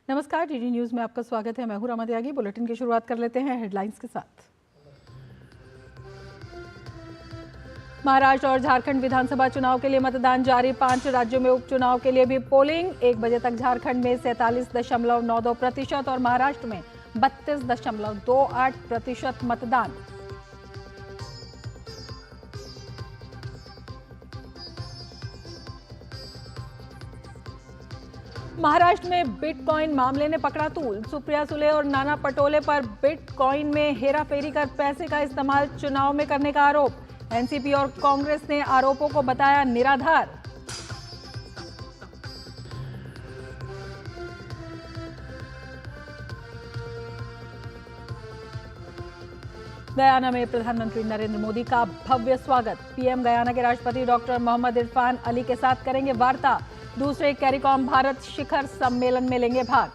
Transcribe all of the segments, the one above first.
नमस्कार, DD news में आपका स्वागत है। मैं हूं रमा त्यागी। बुलेटिन की शुरुआत कर लेते हैं हेडलाइंस के साथ। महाराष्ट्र और झारखंड विधानसभा चुनाव के लिए मतदान जारी। 5 राज्यों में उपचुनाव के लिए भी पोलिंग। 1 बजे तक झारखंड में 47.92% और महाराष्ट्र में 32.28% मतदान। महाराष्ट्र में बिटकॉइन मामले ने पकड़ा तूल। सुप्रिया सुले और नाना पटोले पर बिटकॉइन में हेराफेरी कर पैसे का इस्तेमाल चुनाव में करने का आरोप। एनसीपी और कांग्रेस ने आरोपों को बताया निराधार। गयाना में प्रधानमंत्री नरेंद्र मोदी का भव्य स्वागत। पीएम गयाना के राष्ट्रपति डॉक्टर मोहम्मद इरफान अली के साथ करेंगे वार्ता। दूसरे कैरिकॉम भारत शिखर सम्मेलन में लेंगे भाग।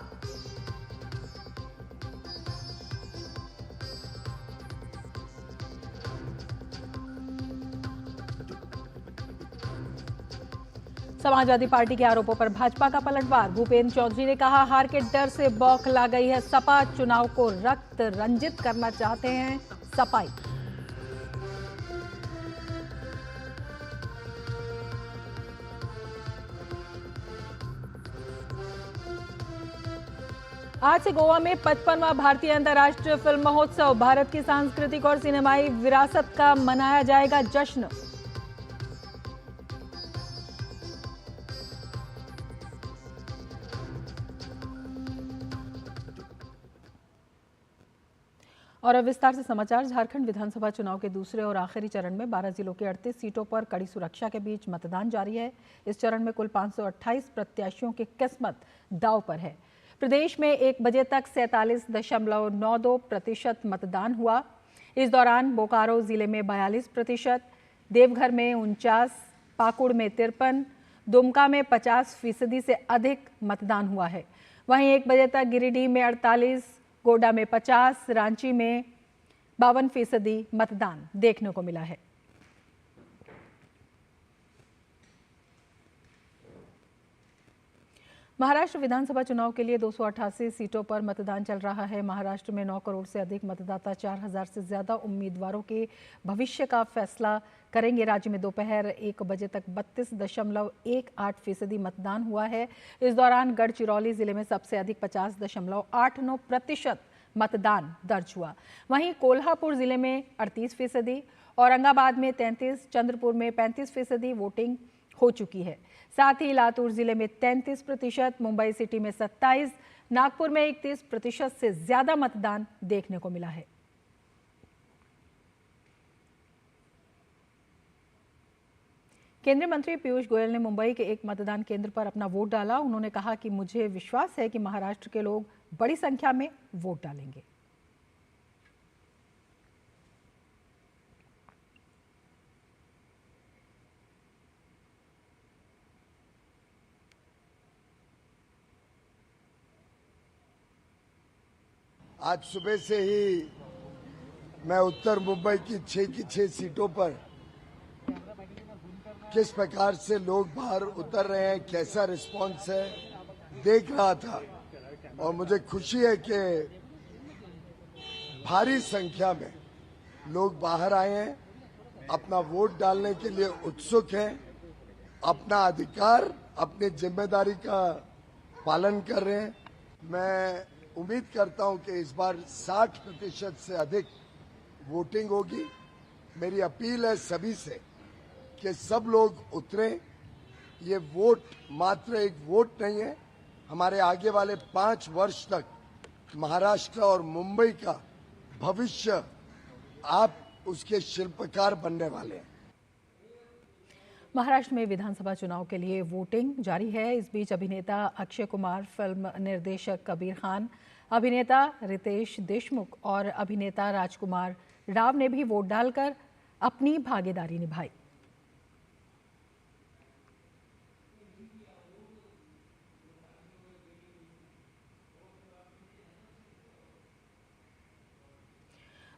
समाजवादी पार्टी के आरोपों पर भाजपा का पलटवार। भूपेंद्र चौधरी ने कहा, हार के डर से बौखला गई है सपा, चुनाव को रक्त रंजित करना चाहते हैं सपाई। आज से गोवा में 55वां भारतीय अंतर्राष्ट्रीय फिल्म महोत्सव। भारत की सांस्कृतिक और सिनेमाई विरासत का मनाया जाएगा जश्न। और अब विस्तार से समाचार। झारखंड विधानसभा चुनाव के दूसरे और आखिरी चरण में 12 जिलों की 38 सीटों पर कड़ी सुरक्षा के बीच मतदान जारी है। इस चरण में कुल 528 प्रत्याशियों की किस्मत दांव पर है। प्रदेश में 1 बजे तक 47.92% मतदान हुआ। इस दौरान बोकारो जिले में 42%, देवघर में 49%, पाकुड़ में 53%, दुमका में 50% से अधिक मतदान हुआ है। वहीं 1 बजे तक गिरिडीह में 48%, गोड्डा में 50%, रांची में 52% मतदान देखने को मिला है। महाराष्ट्र विधानसभा चुनाव के लिए 288 सीटों पर मतदान चल रहा है। महाराष्ट्र में 9 करोड़ से अधिक मतदाता 4000 से ज्यादा उम्मीदवारों के भविष्य का फैसला करेंगे। राज्य में दोपहर 1 बजे तक 32.18% मतदान हुआ है। इस दौरान गढ़चिरौली जिले में सबसे अधिक 50.89% मतदान दर्ज हुआ। वहीं कोल्हापुर जिले में 38%, औरंगाबाद में 33%, चंद्रपुर में 35% वोटिंग हो चुकी है। साथ ही लातूर जिले में 33%, मुंबई सिटी में 27%, नागपुर में 31% से ज्यादा मतदान देखने को मिला है। केंद्रीय मंत्री पीयूष गोयल ने मुंबई के एक मतदान केंद्र पर अपना वोट डाला। उन्होंने कहा कि मुझे विश्वास है कि महाराष्ट्र के लोग बड़ी संख्या में वोट डालेंगे। आज सुबह से ही मैं उत्तर मुंबई की 6 सीटों पर किस प्रकार से लोग बाहर उतर रहे हैं, कैसा रिस्पांस है, देख रहा था। और मुझे खुशी है कि भारी संख्या में लोग बाहर आए हैं, अपना वोट डालने के लिए उत्सुक हैं, अपना अधिकार, अपनी जिम्मेदारी का पालन कर रहे हैं। मैं उम्मीद करता हूं कि इस बार 60% से अधिक वोटिंग होगी। मेरी अपील है सभी से कि सब लोग उतरें। ये वोट मात्र एक वोट नहीं है, हमारे आगे वाले 5 वर्ष तक महाराष्ट्र और मुंबई का भविष्य, आप उसके शिल्पकार बनने वाले हैं। महाराष्ट्र में विधानसभा चुनाव के लिए वोटिंग जारी है। इस बीच अभिनेता अक्षय कुमार, फिल्म निर्देशक कबीर खान, अभिनेता रितेश देशमुख और अभिनेता राजकुमार राव ने भी वोट डालकर अपनी भागीदारी निभाई।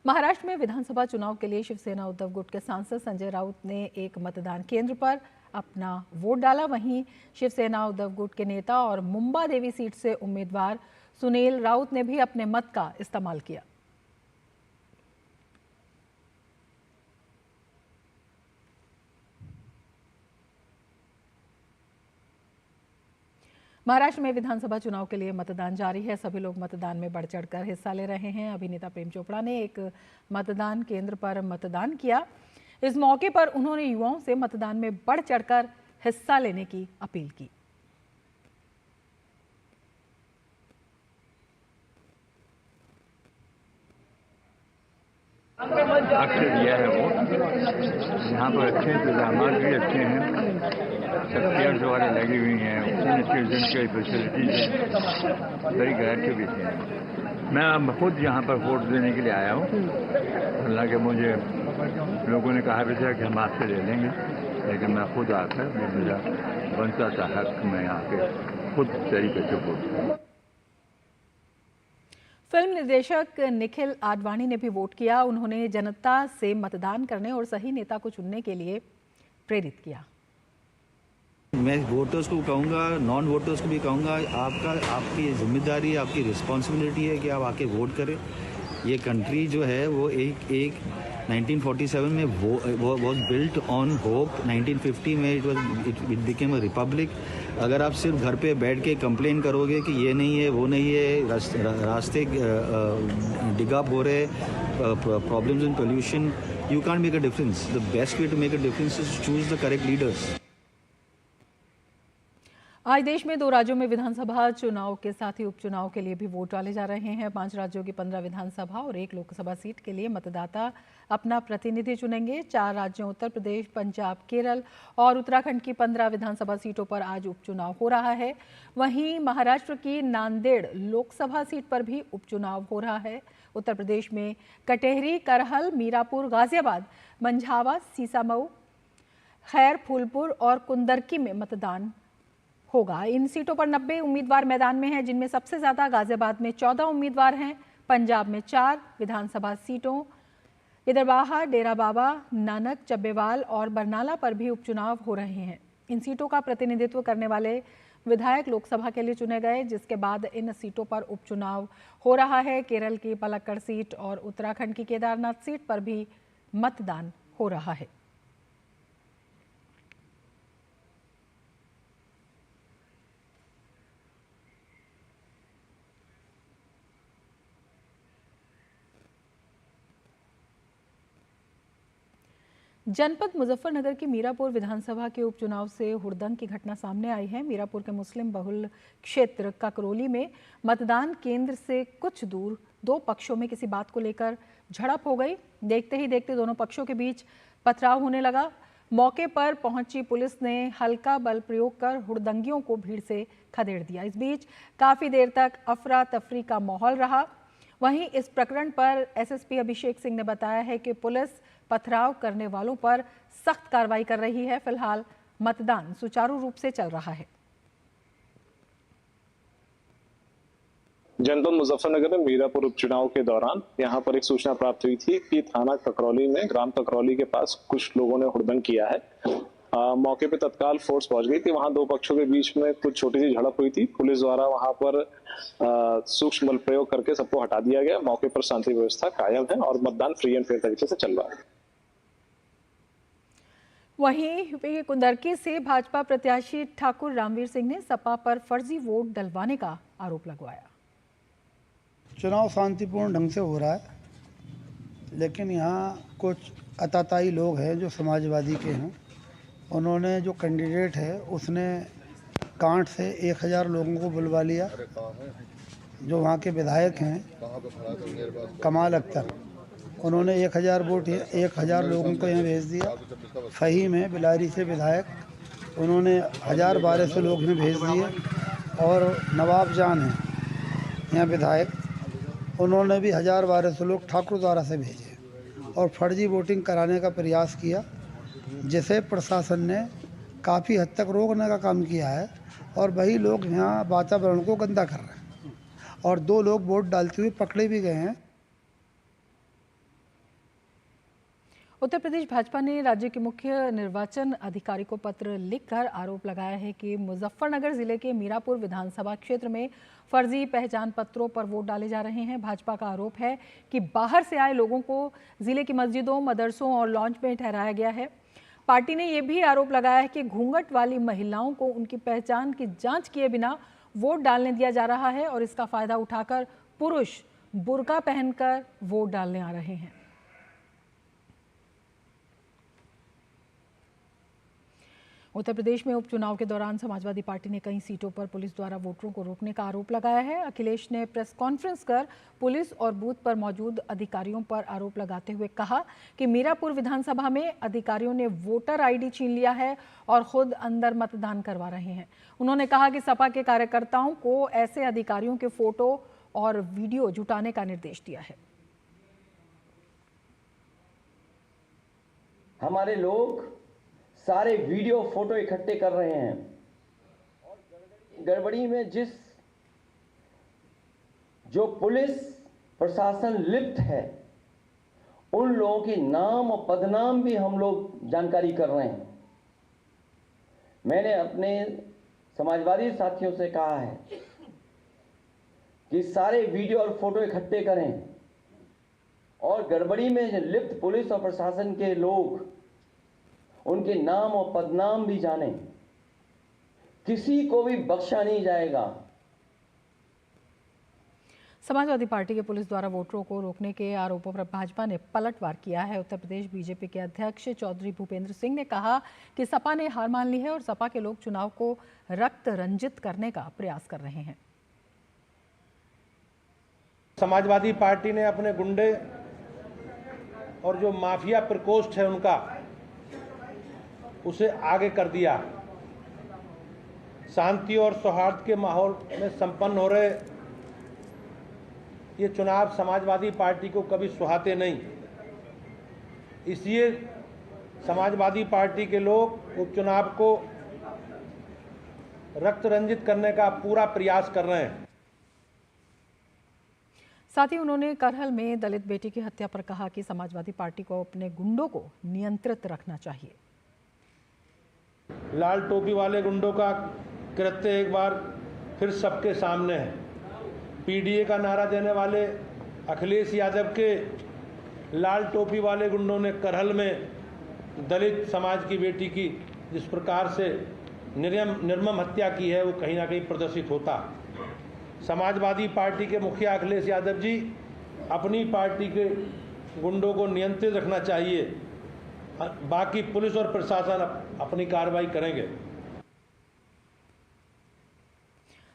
महाराष्ट्र में विधानसभा चुनाव के लिए शिवसेना उद्धव गुट के सांसद संजय राउत ने एक मतदान केंद्र पर अपना वोट डाला। वहीं शिवसेना उद्धव गुट के नेता और मुंबा देवी सीट से उम्मीदवार सुनील राउत ने भी अपने मत का इस्तेमाल किया। महाराष्ट्र में विधानसभा चुनाव के लिए मतदान जारी है। सभी लोग मतदान में बढ़ चढ़कर हिस्सा ले रहे हैं। अभिनेता प्रेम चोपड़ा ने एक मतदान केंद्र पर मतदान किया। इस मौके पर उन्होंने युवाओं से मतदान में बढ़ चढ़कर हिस्सा लेने की अपील की। अक्सर दिया है वो, यहाँ पर अच्छे इंतजाम भी अच्छे हैं, चेयर्स वगैरह लगी हुई हैं, सीनियर सिटीजन की फैसिलिटीज हैं, सही घर के भी हैं। मैं खुद यहाँ पर वोट देने के लिए आया हूँ। हालांकि मुझे लोगों ने कहा भी था कि हम आपसे ले लेंगे, लेकिन मैं खुद आकर मेरा बनता था हक में यहाँ पे खुद तरीके से वोट दूँ। फिल्म निर्देशक निखिल आडवाणी ने भी वोट किया। उन्होंने जनता से मतदान करने और सही नेता को चुनने के लिए प्रेरित किया। मैं वोटर्स को कहूँगा, नॉन वोटर्स को भी कहूँगा, आपकी जिम्मेदारी, आपकी रिस्पॉन्सिबिलिटी है कि आप आके वोट करें। ये कंट्री जो है वो एक 1947 में वो वॉज बिल्ट ऑन होप। 1950 में इट बिकेम अ रिपब्लिक। अगर आप सिर्फ घर पे बैठ के कंप्लेन करोगे कि ये नहीं है, वो नहीं है, रास्ते डिग अप हो रहे, problems in pollution, you can't make a difference. The best way to make a difference is choose the correct leaders. आज देश में 2 राज्यों में विधानसभा चुनाव के साथ ही उपचुनाव के लिए भी वोट डाले जा रहे हैं। 5 राज्यों की 15 विधानसभा और 1 लोकसभा सीट के लिए मतदाता अपना प्रतिनिधि चुनेंगे। 4 राज्यों उत्तर प्रदेश, पंजाब, केरल और उत्तराखंड की 15 विधानसभा सीटों पर आज उपचुनाव हो रहा है। वहीं महाराष्ट्र की नांदेड़ लोकसभा सीट पर भी उपचुनाव हो रहा है। उत्तर प्रदेश में कटेहरी, करहल, मीरापुर, गाजियाबाद, मंझावा, सीसामऊ, खैर, फूलपुर और कुंदरकी में मतदान होगा। इन सीटों पर 90 उम्मीदवार मैदान में हैं, जिनमें सबसे ज्यादा गाजियाबाद में 14 उम्मीदवार हैं। पंजाब में 4 विधानसभा सीटों इदरबाहा, डेरा बाबा नानक, चब्बेवाल और बरनाला पर भी उपचुनाव हो रहे हैं। इन सीटों का प्रतिनिधित्व करने वाले विधायक लोकसभा के लिए चुने गए, जिसके बाद इन सीटों पर उपचुनाव हो रहा है। केरल की पलक्कड़ सीट और उत्तराखंड की केदारनाथ सीट पर भी मतदान हो रहा है। जनपद मुजफ्फरनगर की मीरापुर विधानसभा के उपचुनाव से हुड़दंग की घटना सामने आई है। मीरापुर के मुस्लिम बहुल क्षेत्र ककरोली में मतदान केंद्र से कुछ दूर 2 पक्षों में किसी बात को लेकर झड़प हो गई। देखते ही देखते दोनों पक्षों के बीच पथराव होने लगा। मौके पर पहुंची पुलिस ने हल्का बल प्रयोग कर हुड़दंगियों को भीड़ से खदेड़ दिया। इस बीच काफी देर तक अफरा तफरी का माहौल रहा। वहीं इस प्रकरण पर एसएसपी अभिषेक सिंह ने बताया है कि पुलिस पथराव करने वालों पर सख्त कार्रवाई कर रही है। फिलहाल मतदान सुचारू रूप से चल रहा है। जनपद मुजफ्फरनगर में मीरापुर उपचुनाव के दौरान यहां पर एक सूचना प्राप्त हुई थी कि थाना ककरौली में ग्राम ककरौली के पास कुछ लोगों ने हुड़दंग किया है। मौके पे तत्काल फोर्स पहुंच गई थी। वहां 2 पक्षों के बीच में कुछ छोटी सी झड़प हुई थी। पुलिस द्वारा वहां पर सूक्ष्म बल प्रयोग करके सबको हटा दिया गया। मौके पर शांति व्यवस्था कायम है और मतदान फ्री एंड फेयर तरीके से चल रहा है। वहीं कुंदरकी से भाजपा प्रत्याशी ठाकुर रामवीर सिंह ने सपा पर फर्जी वोट डलवाने का आरोप लगवाया। चुनाव शांतिपूर्ण ढंग से हो रहा है, लेकिन यहाँ कुछ अताताई लोग हैं जो समाजवादी के हैं। उन्होंने जो कैंडिडेट है उसने कांट से 1000 लोगों को बुलवा लिया। जो वहाँ के विधायक हैं कमाल अख्तर, उन्होंने 1000 वोट 1000 लोगों को यहाँ भेज दिया। फहीम है बिलारी से विधायक, उन्होंने 1200 लोग यहाँ भेज दिए। और नवाब जान है यहाँ विधायक, उन्होंने भी 1200 लोग ठाकुर द्वारा से भेजे और फर्जी वोटिंग कराने का प्रयास किया, जिसे प्रशासन ने काफ़ी हद तक रोकने का काम किया है। और वही लोग यहाँ वातावरण को गंदा कर रहे हैं और 2 लोग वोट डालते हुए पकड़े भी गए हैं। उत्तर प्रदेश भाजपा ने राज्य के मुख्य निर्वाचन अधिकारी को पत्र लिखकर आरोप लगाया है कि मुजफ्फरनगर जिले के मीरापुर विधानसभा क्षेत्र में फर्जी पहचान पत्रों पर वोट डाले जा रहे हैं। भाजपा का आरोप है कि बाहर से आए लोगों को जिले की मस्जिदों, मदरसों और लॉन्च में ठहराया गया है। पार्टी ने यह भी आरोप लगाया है कि घूंघट वाली महिलाओं को उनकी पहचान की जांच किए बिना वोट डालने दिया जा रहा है और इसका फायदा उठाकर पुरुष बुर्का पहनकर वोट डालने आ रहे हैं। उत्तर प्रदेश में उपचुनाव के दौरान समाजवादी पार्टी ने कई सीटों पर पुलिस द्वारा वोटरों को रोकने का आरोप लगाया है। अखिलेश ने प्रेस कॉन्फ्रेंस कर पुलिस और बूथ पर मौजूद अधिकारियों पर आरोप लगाते हुए कहा कि मीरापुर विधानसभा में अधिकारियों ने वोटर आईडी छीन लिया है और खुद अंदर मतदान करवा रहे हैं। उन्होंने कहा कि सपा के कार्यकर्ताओं को ऐसे अधिकारियों के फोटो और वीडियो जुटाने का निर्देश दिया है। हमारे लोग सारे वीडियो फोटो इकट्ठे कर रहे हैं। गड़बड़ी में जो पुलिस प्रशासन लिप्त है उन लोगों के नाम और पदनाम भी हम लोग जानकारी कर रहे हैं। मैंने अपने समाजवादी साथियों से कहा है कि सारे वीडियो और फोटो इकट्ठे करें और गड़बड़ी में लिप्त पुलिस और प्रशासन के लोग उनके नाम और पदनाम भी जानें। किसी को भी बख्शा नहीं जाएगा। समाजवादी पार्टी के पुलिस द्वारा वोटरों को रोकने के आरोपों पर भाजपा ने पलटवार किया है। उत्तर प्रदेश बीजेपी के अध्यक्ष चौधरी भूपेंद्र सिंह ने कहा कि सपा ने हार मान ली है और सपा के लोग चुनाव को रक्त रंजित करने का प्रयास कर रहे हैं। समाजवादी पार्टी ने अपने गुंडे और जो माफिया प्रकोष्ठ है उनका उसे आगे कर दिया। शांति और सौहार्द के माहौल में संपन्न हो रहे ये चुनाव समाजवादी पार्टी को कभी सुहाते नहीं। इसलिए समाजवादी पार्टी के लोग उपचुनाव को रक्त रंजित करने का पूरा प्रयास कर रहे हैं। साथ ही उन्होंने करहल में दलित बेटी की हत्या पर कहा कि समाजवादी पार्टी को अपने गुंडों को नियंत्रित रखना चाहिए। लाल टोपी वाले गुंडों का कृत्य एक बार फिर सबके सामने है। पीडीए का नारा देने वाले अखिलेश यादव के लाल टोपी वाले गुंडों ने करहल में दलित समाज की बेटी की जिस प्रकार से निर्मम हत्या की है वो कहीं ना कहीं प्रदर्शित होता। समाजवादी पार्टी के मुखिया अखिलेश यादव जी अपनी पार्टी के गुंडों को नियंत्रित रखना चाहिए, बाकी पुलिस और प्रशासन अपनी कार्रवाई करेंगे।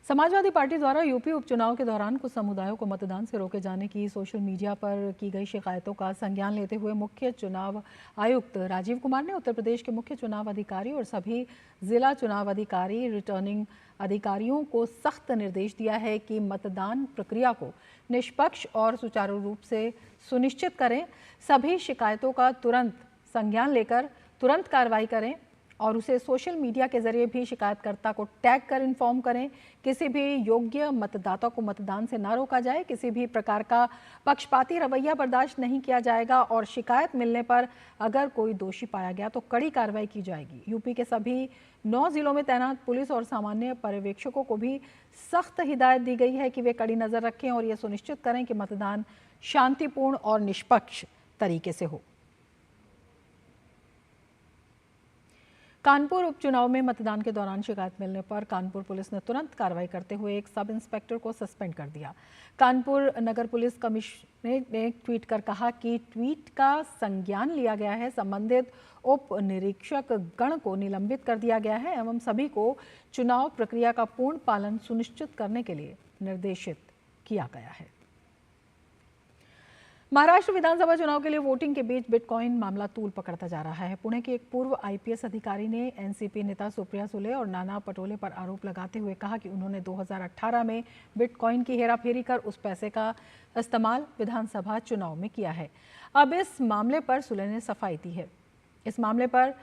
समाजवादी पार्टी द्वारा यूपी उपचुनाव के दौरान कुछ समुदायों को मतदान से रोके जाने की सोशल मीडिया पर की गई शिकायतों का संज्ञान लेते हुए मुख्य चुनाव आयुक्त राजीव कुमार ने उत्तर प्रदेश के मुख्य चुनाव अधिकारी और सभी जिला चुनाव अधिकारी, रिटर्निंग अधिकारियों को सख्त निर्देश दिया है कि मतदान प्रक्रिया को निष्पक्ष और सुचारू रूप से सुनिश्चित करें। सभी शिकायतों का तुरंत संज्ञान लेकर तुरंत कार्रवाई करें और उसे सोशल मीडिया के जरिए भी शिकायतकर्ता को टैग कर इन्फॉर्म करें। किसी भी योग्य मतदाता को मतदान से न रोका जाए। किसी भी प्रकार का पक्षपाती रवैया बर्दाश्त नहीं किया जाएगा और शिकायत मिलने पर अगर कोई दोषी पाया गया तो कड़ी कार्रवाई की जाएगी। यूपी के सभी 9 जिलों में तैनात पुलिस और सामान्य पर्यवेक्षकों को भी सख्त हिदायत दी गई है कि वे कड़ी नजर रखें और ये सुनिश्चित करें कि मतदान शांतिपूर्ण और निष्पक्ष तरीके से हो। कानपुर उपचुनाव में मतदान के दौरान शिकायत मिलने पर कानपुर पुलिस ने तुरंत कार्रवाई करते हुए एक सब इंस्पेक्टर को सस्पेंड कर दिया। कानपुर नगर पुलिस कमिश्नरेट ने ट्वीट कर कहा कि ट्वीट का संज्ञान लिया गया है, संबंधित उप निरीक्षक गण को निलंबित कर दिया गया है एवं सभी को चुनाव प्रक्रिया का पूर्ण पालन सुनिश्चित करने के लिए निर्देशित किया गया है। महाराष्ट्र विधानसभा चुनाव के लिए वोटिंग के बीच बिटकॉइन मामला तूल पकड़ता जा रहा है। पुणे के एक पूर्व आईपीएस अधिकारी ने एनसीपी नेता सुप्रिया सुले और नाना पटोले पर आरोप लगाते हुए कहा कि उन्होंने 2018 में बिटकॉइन की हेराफेरी कर उस पैसे का इस्तेमाल विधानसभा चुनाव में किया है। अब इस मामले पर सुले ने सफाई दी है। इस मामले पर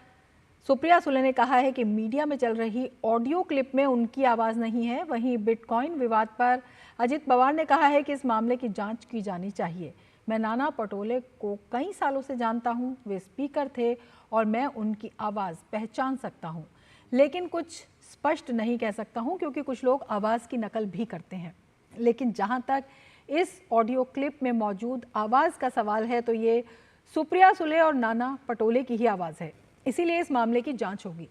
सुप्रिया सुले ने कहा है कि मीडिया में चल रही ऑडियो क्लिप में उनकी आवाज़ नहीं है। वहीं बिटकॉइन विवाद पर अजित पवार ने कहा है कि इस मामले की जाँच की जानी चाहिए। मैं नाना पटोले को कई सालों से जानता हूं। वे स्पीकर थे और मैं उनकी आवाज़ पहचान सकता हूं, लेकिन कुछ स्पष्ट नहीं कह सकता हूं क्योंकि कुछ लोग आवाज़ की नकल भी करते हैं। लेकिन जहां तक इस ऑडियो क्लिप में मौजूद आवाज़ का सवाल है तो ये सुप्रिया सुले और नाना पटोले की ही आवाज़ है, इसीलिए इस मामले की जांच होगी।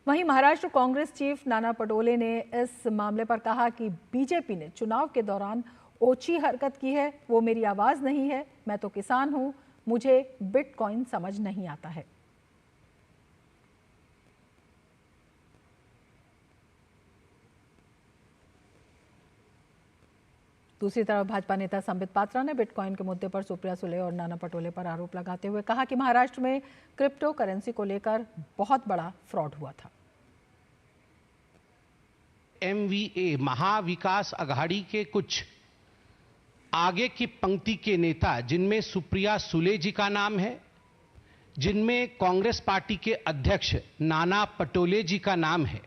वहीं महाराष्ट्र कांग्रेस चीफ नाना पटोले ने इस मामले पर कहा कि बीजेपी ने चुनाव के दौरान ओछी हरकत की है। वो मेरी आवाज़ नहीं है, मैं तो किसान हूं, मुझे बिटकॉइन समझ नहीं आता है। दूसरी तरफ भाजपा नेता संबित पात्रा ने बिटकॉइन के मुद्दे पर सुप्रिया सुले और नाना पटोले पर आरोप लगाते हुए कहा कि महाराष्ट्र में क्रिप्टो करेंसी को लेकर बहुत बड़ा फ्रॉड हुआ था। MVA महाविकास अघाड़ी के कुछ आगे की पंक्ति के नेता, जिनमें सुप्रिया सुले जी का नाम है, जिनमें कांग्रेस पार्टी के अध्यक्ष नाना पटोले जी का नाम है,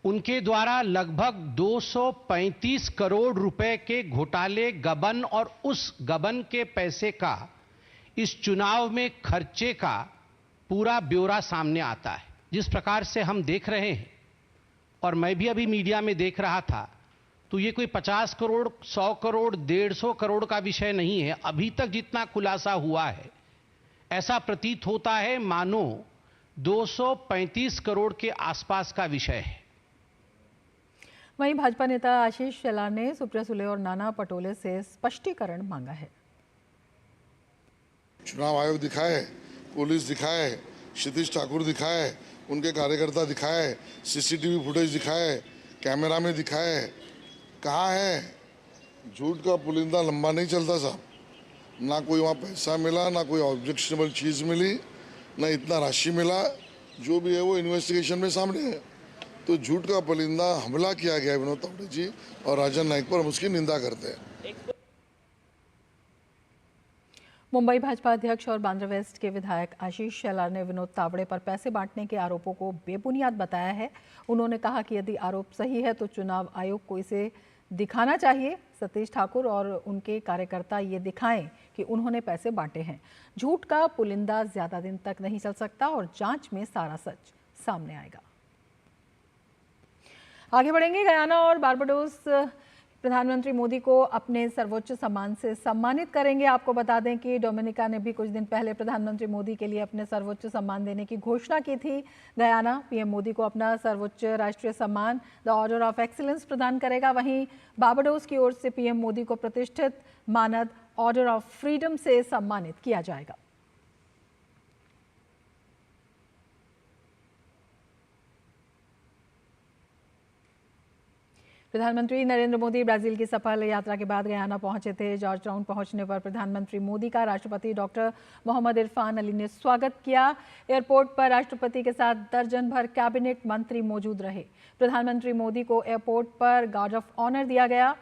उनके द्वारा लगभग 235 करोड़ रुपए के घोटाले, गबन और उस गबन के पैसे का इस चुनाव में खर्चे का पूरा ब्यौरा सामने आता है। जिस प्रकार से हम देख रहे हैं और मैं भी अभी मीडिया में देख रहा था, तो ये कोई 50 करोड़, 100 करोड़, 150 करोड़ का विषय नहीं है। अभी तक जितना खुलासा हुआ है, ऐसा प्रतीत होता है मानो 235 करोड़ के आसपास का विषय है। वहीं भाजपा नेता आशीष शेलार ने सुप्रिया सुले और नाना पटोले से स्पष्टीकरण मांगा है। चुनाव आयोग दिखाए, पुलिस दिखाए, क्षितिज ठाकुर दिखाए, उनके कार्यकर्ता दिखाए, CCTV फुटेज दिखाए, कैमरा में दिखाए, कहाँ है? झूठ का पुलिंदा लंबा नहीं चलता साहब। ना कोई वहाँ पैसा मिला, ना कोई ऑब्जेक्शनेबल चीज़ मिली, ना इतना राशि मिला। जो भी है वो इन्वेस्टिगेशन में सामने है। तो झूठ का पुलिंदा हमला किया गया विनोद तावड़े जी और राजन नाईक पर, हम उसकी निंदा करते हैं। मुंबई भाजपा अध्यक्ष और बांद्रा वेस्ट के विधायक आशीष शेलार ने विनोद तावड़े पर पैसे बांटने के आरोपों को बेबुनियाद बताया है। उन्होंने कहा कि यदि आरोप सही है तो चुनाव आयोग को इसे दिखाना चाहिए। सतीश ठाकुर और उनके कार्यकर्ता ये दिखाएं कि उन्होंने पैसे बांटे हैं। झूठ का पुलिंदा ज्यादा दिन तक नहीं चल सकता और जांच में सारा सच सामने आएगा। आगे बढ़ेंगे। गयाना और बारबाडोस प्रधानमंत्री मोदी को अपने सर्वोच्च सम्मान से सम्मानित करेंगे। आपको बता दें कि डोमिनिका ने भी कुछ दिन पहले प्रधानमंत्री मोदी के लिए अपने सर्वोच्च सम्मान देने की घोषणा की थी। गयाना पीएम मोदी को अपना सर्वोच्च राष्ट्रीय सम्मान द ऑर्डर ऑफ एक्सीलेंस प्रदान करेगा। वहीं बारबाडोस की ओर से पीएम मोदी को प्रतिष्ठित मानद ऑर्डर ऑफ फ्रीडम से सम्मानित किया जाएगा। प्रधानमंत्री नरेंद्र मोदी ब्राजील की सफल यात्रा के बाद गयाना पहुंचे थे। जॉर्ज टाउन पहुंचने पर प्रधानमंत्री मोदी का राष्ट्रपति डॉक्टर मोहम्मद इरफान अली ने स्वागत किया। एयरपोर्ट पर राष्ट्रपति के साथ दर्जन भर कैबिनेट मंत्री मौजूद रहे। प्रधानमंत्री मोदी को एयरपोर्ट पर गार्ड ऑफ ऑनर दिया गया।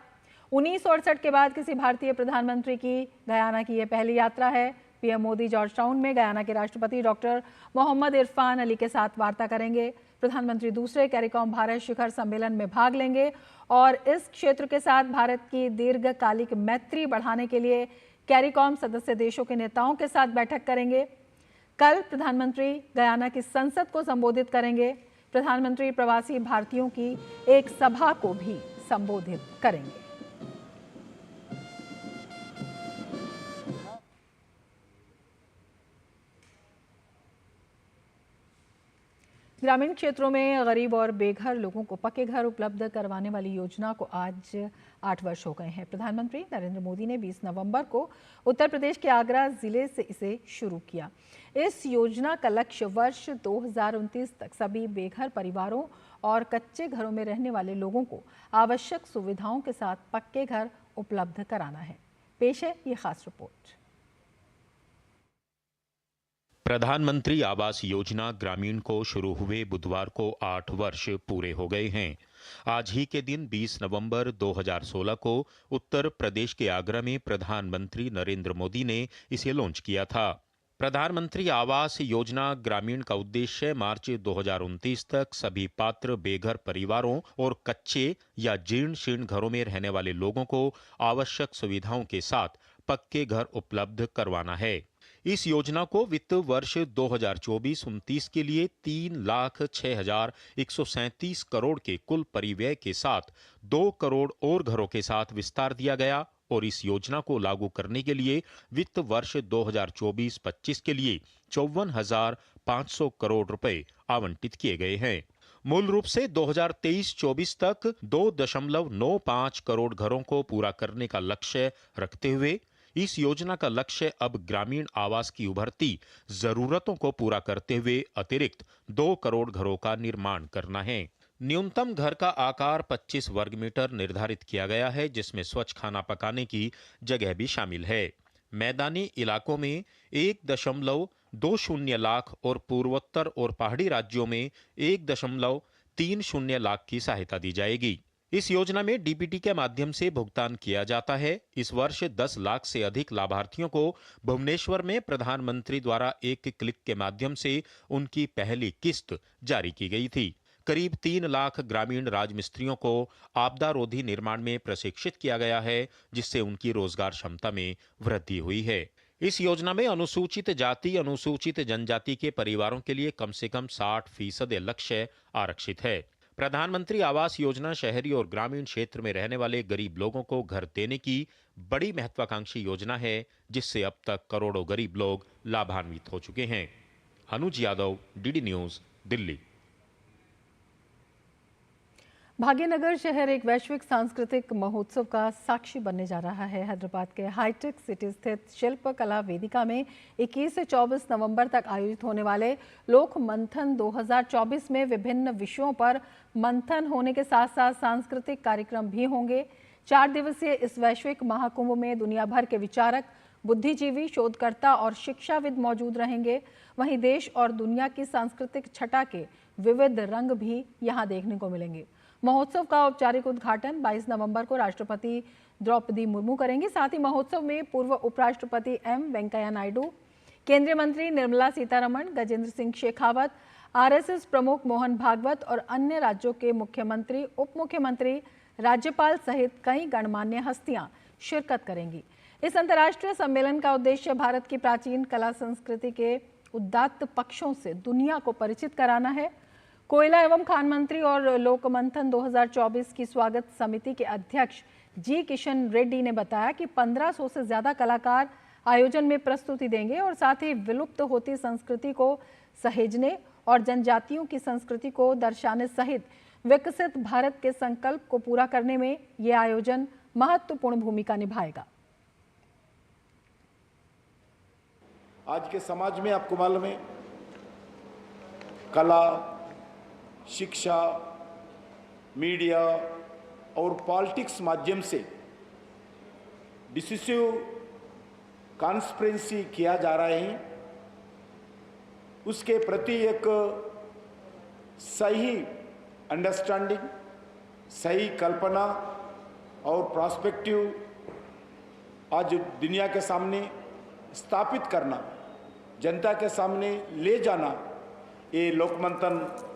1968 के बाद किसी भारतीय प्रधानमंत्री की गयाना की यह पहली यात्रा है। पीएम मोदी जॉर्ज टाउन में गयाना के राष्ट्रपति डॉक्टर मोहम्मद इरफान अली के साथ वार्ता करेंगे। प्रधानमंत्री दूसरे कैरिकॉम भारत शिखर सम्मेलन में भाग लेंगे और इस क्षेत्र के साथ भारत की दीर्घकालिक मैत्री बढ़ाने के लिए कैरिकॉम सदस्य देशों के नेताओं के साथ बैठक करेंगे। कल प्रधानमंत्री गयाना की संसद को संबोधित करेंगे। प्रधानमंत्री प्रवासी भारतीयों की एक सभा को भी संबोधित करेंगे। ग्रामीण क्षेत्रों में गरीब और बेघर लोगों को पक्के घर उपलब्ध करवाने वाली योजना को आज 8 वर्ष हो गए हैं। प्रधानमंत्री नरेंद्र मोदी ने 20 नवंबर को उत्तर प्रदेश के आगरा जिले से इसे शुरू किया। इस योजना का लक्ष्य वर्ष 2029 तक सभी बेघर परिवारों और कच्चे घरों में रहने वाले लोगों को आवश्यक सुविधाओं के साथ पक्के घर उपलब्ध कराना है। पेश है ये खास रिपोर्ट। प्रधानमंत्री आवास योजना ग्रामीण को शुरू हुए बुधवार को 8 वर्ष पूरे हो गए हैं। आज ही के दिन 20 नवंबर 2016 को उत्तर प्रदेश के आगरा में प्रधानमंत्री नरेंद्र मोदी ने इसे लॉन्च किया था। प्रधानमंत्री आवास योजना ग्रामीण का उद्देश्य मार्च 2029 तक सभी पात्र बेघर परिवारों और कच्चे या जीर्ण शीर्ण घरों में रहने वाले लोगों को आवश्यक सुविधाओं के साथ पक्के घर उपलब्ध करवाना है। इस योजना को वित्त वर्ष 2024-29 के लिए 3,06,137 करोड़ के कुल परिव्यय के साथ 2 करोड़ और घरों के साथ विस्तार दिया गया और इस योजना को लागू करने के लिए वित्त वर्ष 2024-25 के लिए 54,500 करोड़ रुपए आवंटित किए गए हैं। मूल रूप से 2023-24 तक 2.95 करोड़ घरों को पूरा करने का लक्ष्य रखते हुए इस योजना का लक्ष्य अब ग्रामीण आवास की उभरती जरूरतों को पूरा करते हुए अतिरिक्त 2 करोड़ घरों का निर्माण करना है। न्यूनतम घर का आकार 25 वर्ग मीटर निर्धारित किया गया है, जिसमें स्वच्छ खाना पकाने की जगह भी शामिल है। मैदानी इलाकों में 1.20 लाख और पूर्वोत्तर और पहाड़ी राज्यों में 1.30 लाख की सहायता दी जाएगी। इस योजना में डीबीटी के माध्यम से भुगतान किया जाता है। इस वर्ष 10 लाख से अधिक लाभार्थियों को भुवनेश्वर में प्रधानमंत्री द्वारा एक क्लिक के माध्यम से उनकी पहली किस्त जारी की गई थी। करीब 3 लाख ग्रामीण राजमिस्त्रियों को आपदा रोधी निर्माण में प्रशिक्षित किया गया है, जिससे उनकी रोजगार क्षमता में वृद्धि हुई है। इस योजना में अनुसूचित जाति, अनुसूचित जनजाति के परिवारों के लिए कम से कम 60% लक्ष्य आरक्षित है। प्रधानमंत्री आवास योजना शहरी और ग्रामीण क्षेत्र में रहने वाले गरीब लोगों को घर देने की बड़ी महत्वाकांक्षी योजना है, जिससे अब तक करोड़ों गरीब लोग लाभान्वित हो चुके हैं। अनुज यादव, डीडी न्यूज, दिल्ली। भाग्यनगर शहर एक वैश्विक सांस्कृतिक महोत्सव का साक्षी बनने जा रहा है। हैदराबाद के हाईटेक सिटी स्थित शिल्प कला वेदिका में 21 से 24 नवंबर तक आयोजित होने वाले लोक मंथन 2024 में विभिन्न विषयों पर मंथन होने के साथ साथ सांस्कृतिक कार्यक्रम भी होंगे। 4 दिवसीय इस वैश्विक महाकुंभ में दुनिया भर के विचारक, बुद्धिजीवी, शोधकर्ता और शिक्षाविद मौजूद रहेंगे। वहीं देश और दुनिया की सांस्कृतिक छटा के विविध रंग भी यहाँ देखने को मिलेंगे। महोत्सव का औपचारिक उद्घाटन 22 नवंबर को राष्ट्रपति द्रौपदी मुर्मू करेंगी। साथ ही महोत्सव में पूर्व उपराष्ट्रपति एम वेंकैया नायडू, केंद्रीय मंत्री निर्मला सीतारमण, गजेंद्र सिंह शेखावत, आरएसएस प्रमुख मोहन भागवत और अन्य राज्यों के मुख्यमंत्री, उप मुख्यमंत्री, राज्यपाल सहित कई गणमान्य हस्तियां शिरकत करेंगी। इस अंतर्राष्ट्रीय सम्मेलन का उद्देश्य भारत की प्राचीन कला संस्कृति के उदात्त पक्षों से दुनिया को परिचित कराना है। कोयला एवं खान मंत्री और लोकमंथन 2024 की स्वागत समिति के अध्यक्ष जी किशन रेड्डी ने बताया कि 1500 से ज्यादा कलाकार आयोजन में प्रस्तुति देंगे और साथ ही विलुप्त होती संस्कृति को सहेजने और जनजातियों की संस्कृति को दर्शाने सहित विकसित भारत के संकल्प को पूरा करने में यह आयोजन महत्वपूर्ण भूमिका निभाएगा। आज के समाज में आपको मालूम है, कला, शिक्षा, मीडिया और पॉलिटिक्स माध्यम से डिसिसिव कॉन्स्पिरेसी किया जा रहा है। उसके प्रति एक सही अंडरस्टैंडिंग, सही कल्पना और प्रॉस्पेक्टिव आज दुनिया के सामने स्थापित करना, जनता के सामने ले जाना, ये लोकमंथन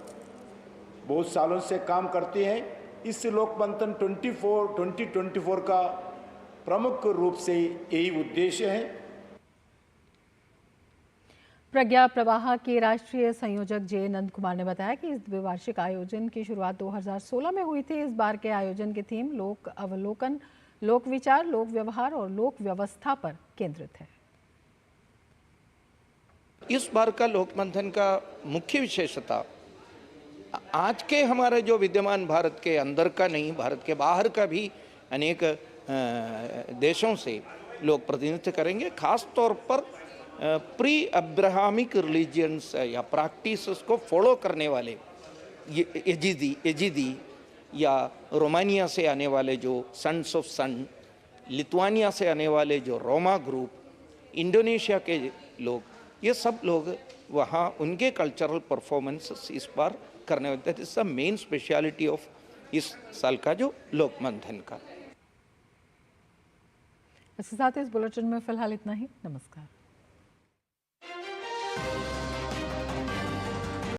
बहुत सालों से काम करते हैं। इस लोकमंथन 2024 का प्रमुख रूप से यही उद्देश्य है। प्रज्ञा प्रवाह के राष्ट्रीय संयोजक जे नंद कुमार ने बताया कि इस द्विवार्षिक आयोजन की शुरुआत 2016 में हुई थी। इस बार के आयोजन की थीम लोक अवलोकन, लोक विचार, लोक व्यवहार और लोक व्यवस्था पर केंद्रित है। इस बार का लोकमंथन का मुख्य विशेषता आज के हमारे जो विद्यमान भारत के अंदर का नहीं, भारत के बाहर का भी अनेक देशों से लोग प्रतिनिधित्व करेंगे। खास तौर पर प्री अब्राहमिक रिलीजियंस या प्रैक्टिसेस को फॉलो करने वाले यजीदी या रोमानिया से आने वाले जो सन्स ऑफ सन, लिथुआनिया से आने वाले जो रोमा ग्रुप, इंडोनेशिया के लोग, ये सब लोग वहाँ उनके कल्चरल परफॉर्मेंस इस बार करने वाले थे। It's the main speciality of इस साल का जो लोकमंथन का। इसके साथ इस बुलेटिन में फिलहाल इतना ही। नमस्कार।